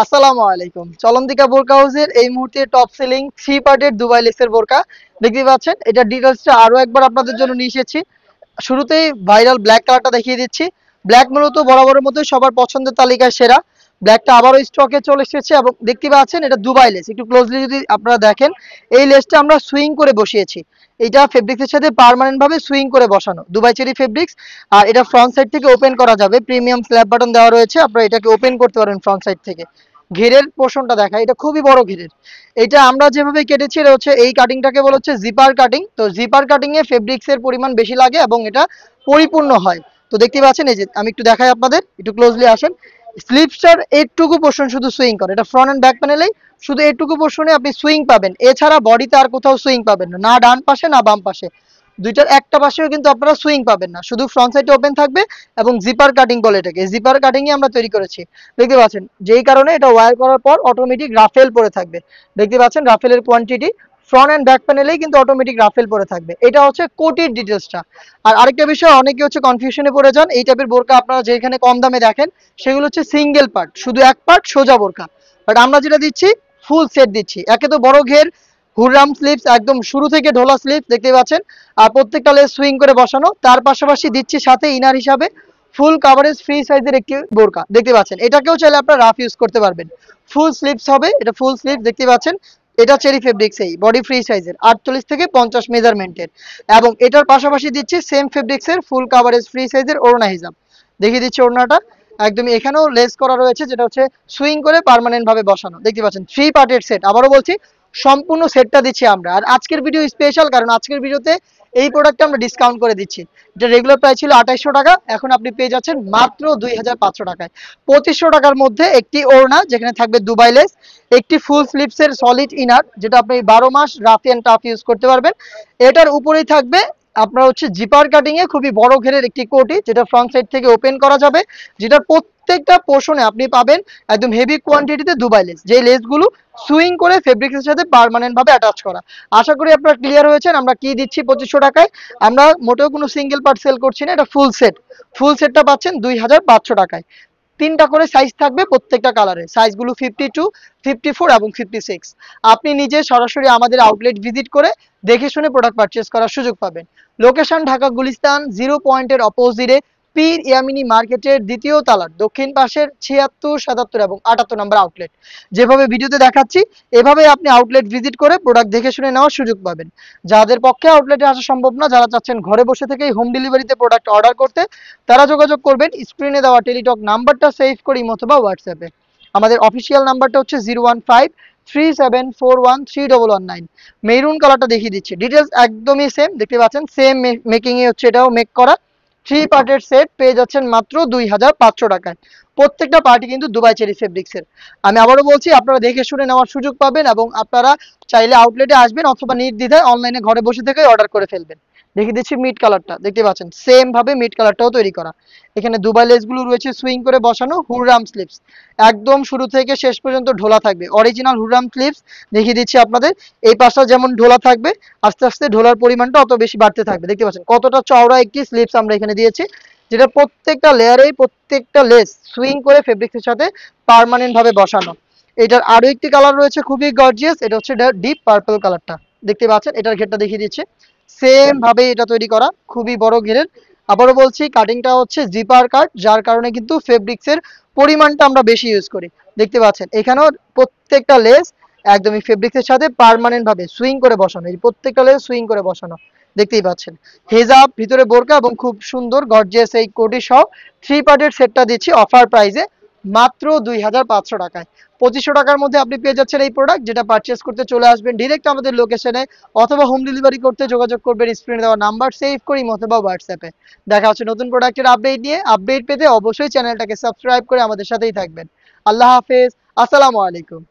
আসসালামু আলাইকুম। চলন্তিকা বোরকা হাউসের এই মুহূর্তে টপ সেলিং 3 পার্টের দুবাই লেসের বোরকা দেখতে পাচ্ছেন। এটা ডিটেইলসটা আরো একবার আপনাদের জন্য নিয়ে এসেছি। শুরুতেই ভাইরাল ব্ল্যাক কালারটা দেখিয়ে দিচ্ছি। ব্ল্যাক মূলত বরাবরের মতোই সবার পছন্দের তালিকায় সেরা। ব্ল্যাকটা আবারও স্টকে চলে এসেছে এবং দেখতে পাচ্ছেন এটা দুবাই লেস। একটু ক্লোজলি যদি আপনারা দেখেন, এই লেসটা আমরা সুইং করে বসিয়েছি। এটা ফেব্রিক্সের সাথে পার্মানেন্ট ভাবে সুইং করে বসানো দুবাই চেরি ফেব্রিক্স। আর এটা ফ্রন্ট সাইড থেকে ওপেন করা যাবে, প্রিমিয়াম স্ল্যাব বাটন দেওয়া রয়েছে, আপনারা এটাকে ওপেন করতে পারেন ফ্রন্ট সাইড থেকে। ঘেরের পোর্শনটা দেখা, এটা খুবই বড় ঘেরের। এটা আমরা যেভাবে কেটেছি এটা হচ্ছে, এই কাটিংটাকে বলা হচ্ছে জিপার কাটিং। তো জিপার কাটিং এ ফেব্রিক্সের পরিমাণ বেশি লাগে এবং এটা পরিপূর্ণ হয়। তো দেখতে পাচ্ছেন, এই যে আমি একটু দেখাই আপনাদের, একটু ক্লোজলি আসেন। স্লিপসটার এইটুকু পোর্শন শুধু সুইং করে, এটা ফ্রন্ট এন্ড ব্যাক প্যানেলেই শুধু এইটুকু পোর্শনে আপনি সুইং পাবেন, এছাড়া বডিতে আর কোথাও সুইং পাবেন না, না ডান পাশে না বাম পাশে। দুইটার একটা পাশেও কিন্তু আপনারা সুইং পাবেন না, শুধু ফ্রন্ট সাইডে ওপেন থাকবে। এবং জিপার কাটিং বলে এটাকে, জিপার কাটিংই আমরা তৈরি করেছি। দেখতে পাচ্ছেন যেই কারণে এটা ওয়্যার করার পর অটোমেটিক রাফেল পরে থাকবে। দেখতে পাচ্ছেন রাফেলের কোয়ান্টিটি ফ্রন্ট এন্ড ব্যাক প্যানেলেই কিন্তু অটোমেটিক রাফেল পরে থাকবে। এটা হচ্ছে কোটির ডিটেলসটা। আর আরেকটা বিষয়, অনেকে হচ্ছে কনফিউশনে পড়ে যান, এই টাইপের বোরকা আপনারা যেখানে কম দামে দেখেন সেগুলো হচ্ছে সিঙ্গেল পার্ট, শুধু এক পার্ট সোজা বোরকা। বাট আমরা যেটা দিচ্ছি ফুল সেট দিচ্ছি। একে তো বড় ঘের, হুররাম স্লিপস, একদম শুরু থেকে ঢোলা স্লিপস দেখতে পাচ্ছেন। আর প্রত্যেকটা লেস সুইং করে বসানো, তার পাশাপাশি দিচ্ছি সাথে ইনার হিসাবে ফুল কাভারেজ ফ্রি সাইজের একটি বোরকা দেখতে পাচ্ছেন। এটাকেও চাইলে আপনারা রাফ ইউজ করতে পারবেন। ফুল স্লিপস হবে, এটা ফুল স্লিপস দেখতে পাচ্ছেন। এটা চেরি ফেব্রিক্স, এই বডি ফ্রি সাইজের 48 থেকে 50 মেজারমেন্টের। এবং এটার পাশাপাশি দিচ্ছি সেম ফেব্রিক্সের ফুল কাভারেজ ফ্রি সাইজের ওড়না হিজাব দেখিয়ে দিচ্ছি। ওড়নাটা একদমই এখানেও লেস করা রয়েছে, যেটা হচ্ছে সুইং করে পার্মানেন্ট ভাবে বসানো দেখতে পাচ্ছেন। 3 পার্টের সেট, আবারও বলছি সম্পূর্ণ সেটটা দিচ্ছি আমরা। আর আজকের ভিডিও স্পেশাল, কারণ আজকের ভিডিওতে এই প্রোডাক্টটা আমরা ডিসকাউন্ট করে দিচ্ছি। এটা রেগুলার প্রাইস ছিল 2800 টাকা, এখন আপনি পেয়ে যাচ্ছেন মাত্র 2500 টাকায়। 2500 টাকার মধ্যে একটি ওড়না যেখানে থাকবে দুবাই লেস, একটি ফুল স্লিপসের সলিড ইনার যেটা আপনি 12 মাস রাফ এন্ড টাফ ইউজ করতে পারবেন। এটার উপরেই থাকবে আপনার হচ্ছে জিপার কাটিং এ খুবই বড় ঘেরের একটি কোটি, যেটা ফ্রন্ট সাইড থেকে ওপেন করা যাবে, যেটার প্রত্যেকটা পোর্শনে আপনি পাবেন একদম হেভি কোয়ান্টিটিতে দুবাই লেস, যে লেসগুলো সুইং করে ফেব্রিক্সের সাথে পার্মানেন্ট ভাবে অ্যাটাচ করা। আশা করি আপনারা ক্লিয়ার হয়েছেন আমরা কি দিচ্ছি 2500 টাকায়। আমরা মোটেও কোনো সিঙ্গেল পার্ট সেল করছি না, এটা ফুল সেট। ফুল সেটটা পাচ্ছেন 2500 টাকায়। তিনটা করে সাইজ থাকবে প্রত্যেকটা কালারে, সাইজগুলো 52, 54 এবং 56। আপনি নিজে সরাসরি আমাদের আউটলেট ভিজিট করে দেখে শুনে প্রোডাক্ট পারচেজ করার সুযোগ পাবেন। লোকেশন ঢাকা গুলিস্তান 0 পয়েন্টের অপোজিটে পীর ইয়ামিনী মার্কেটের দ্বিতীয় তালার দক্ষিণ পাশের 76, 77 এবং 78 নম্বর আউটলেট। যেভাবে ভিডিওতে দেখাচ্ছি এভাবে আপনি আউটলেট ভিজিট করে প্রোডাক্ট দেখে শুনে নেওয়ার সুযোগ পাবেন। যাদের পক্ষে আউটলেটে আসা সম্ভব না, যারা চাচ্ছেন ঘরে বসে থেকেই হোম ডেলিভারিতে প্রোডাক্ট অর্ডার করতে, তারা যোগাযোগ করবেন স্ক্রিনে দেওয়া টেলিটক নাম্বারটা সেভ করে ইমো অথবা হোয়াটসঅ্যাপে। আমাদের অফিসিয়াল নাম্বারটা হচ্ছে 01537413119। মেরুন কালারটা দেখিয়ে দিচ্ছি, ডিটেলস একদমই সেম দেখতে পাচ্ছেন, সেম মেকিং এ হচ্ছে এটাও মেক করা। 3 পার্টের সেট পেয়ে যাচ্ছেন মাত্র 2500 টাকায়। প্রত্যেকটা পার্টি কিন্তু দুবাই চেরি ফেব্রিক্সের। আমি আবারও বলছি আপনারা দেখে শুনে নেওয়ার সুযোগ পাবেন এবং আপনারা চাইলে আউটলেটে আসবেন অথবা নির্দ্বিধায় অনলাইনে ঘরে বসে থেকে অর্ডার করে ফেলবেন। দেখিয়ে দিচ্ছি মিড কালারটা দেখতে পাচ্ছেন, সেম ভাবে মিড কালারটাও তৈরি করা। এখানে দুবাই লেসগুলো রয়েছে সুইং করে বসানো, হুররাম স্লিপস একদম শুরু থেকে শেষ পর্যন্ত ঢোলা থাকবে, অরিজিনাল হুররাম স্লিপস দেখিয়ে দিচ্ছি আপনাদের। এই পাশটা যেমন ঢোলা থাকবে, আস্তে আস্তে ঢোলার পরিমাণটা অত বেশি বাড়তে থাকবে। দেখতে পাচ্ছেন কতটা চওড়া একটি স্লিপস আমরা এখানে দিয়েছি, যেটা প্রত্যেকটা লেয়ারে প্রত্যেকটা লেস সুইং করে ফেব্রিক্সের সাথে পার্মানেন্ট ভাবে বসানো। এটার আরো একটি কালার রয়েছে খুবই গর্জিয়াস, এটা হচ্ছে ডিপ পার্পল কালারটা দেখতে পাচ্ছেন। এটার ঘেরটা দেখিয়ে দিচ্ছে, সেম ভাবে এটা তৈরি করা, খুবই বড় ঘেরের। আবারও বলছি কাটিংটা হচ্ছে জিপার কাট, যার কারণে কিন্তু ফেব্রিক্সের পরিমাণটা আমরা বেশি ইউজ করি। দেখতে পাচ্ছেন এখানেও প্রত্যেকটা লেস একদমই ফেব্রিক্সের সাথে পার্মানেন্ট ভাবে সুইং করে বসানো, এই প্রত্যেকটা লেস সুইং করে বসানো দেখতেই পাচ্ছেন। হেজাব ভিতরে বোরকা এবং খুব সুন্দর গর্জিয়াস এই কোটি সহ 3 পার্টের সেটটা দিচ্ছি অফার প্রাইসে মাত্র 2500 টাকায়। 2500 টাকার মধ্যে আপনি পেয়ে যাচ্ছেন এই প্রোডাক্ট, যেটা পারচেস করতে চলে আসবেন ডিরেক্ট আমাদের লোকেশনে অথবা হোম ডেলিভারি করতে যোগাযোগ করবেন স্ক্রিনে দেওয়া নাম্বার সেভ করি অথবা হোয়াটসঅ্যাপে। দেখা হচ্ছে নতুন প্রোডাক্টের আপডেট নিয়ে। আপডেট পেতে অবশ্যই চ্যানেলটাকে সাবস্ক্রাইব করে আমাদের সাথেই থাকবেন। আল্লাহ হাফেজ, আসসালামু আলাইকুম।